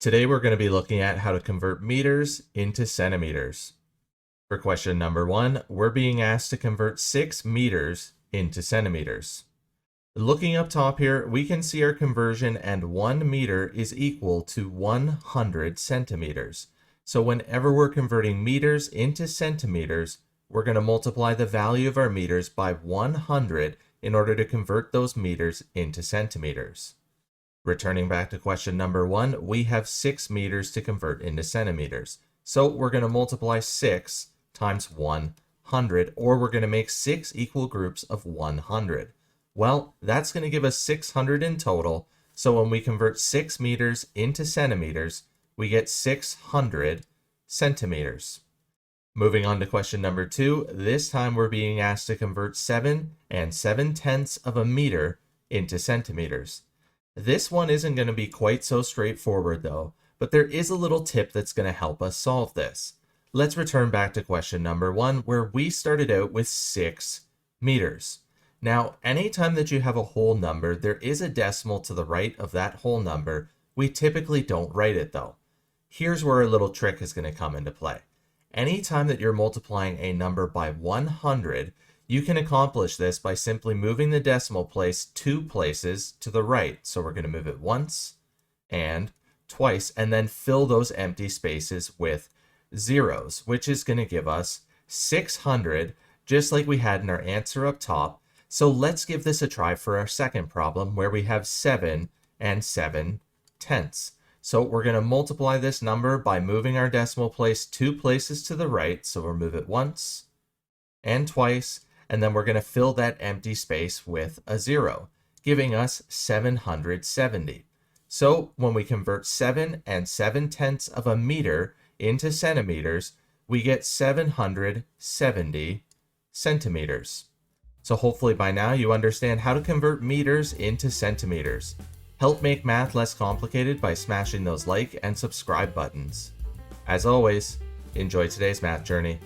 Today we're going to be looking at how to convert meters into centimeters. For question number 1, we're being asked to convert 6 meters into centimeters. Looking up top here, we can see our conversion, and 1 meter is equal to 100 centimeters. So whenever we're converting meters into centimeters, we're going to multiply the value of our meters by 100 in order to convert those meters into centimeters. Returning back to question number 1, we have 6 meters to convert into centimeters. So we're going to multiply 6 times 100, or we're going to make 6 equal groups of 100. Well, that's going to give us 600 in total. So when we convert 6 meters into centimeters, we get 600 centimeters. Moving on to question number 2, this time we're being asked to convert 7 7/10 of a meter into centimeters. This one isn't going to be quite so straightforward though, but there is a little tip that's going to help us solve this. Let's return back to question number 1, where we started out with 6 meters. Now, anytime that you have a whole number, there is a decimal to the right of that whole number. We typically don't write it though. Here's where a little trick is going to come into play. Anytime that you're multiplying a number by 100, you can accomplish this by simply moving the decimal place 2 places to the right. So we're going to move it once and twice, and then fill those empty spaces with zeros, which is going to give us 600, just like we had in our answer up top. So let's give this a try for our second problem, where we have 7 7/10. So we're going to multiply this number by moving our decimal place 2 places to the right. So we'll move it once and twice, and then we're going to fill that empty space with a 0, giving us 770. So when we convert 7 7/10 of a meter into centimeters, we get 770 centimeters. So hopefully by now you understand how to convert meters into centimeters. Help make math less complicated by smashing those like and subscribe buttons. As always, enjoy today's math journey.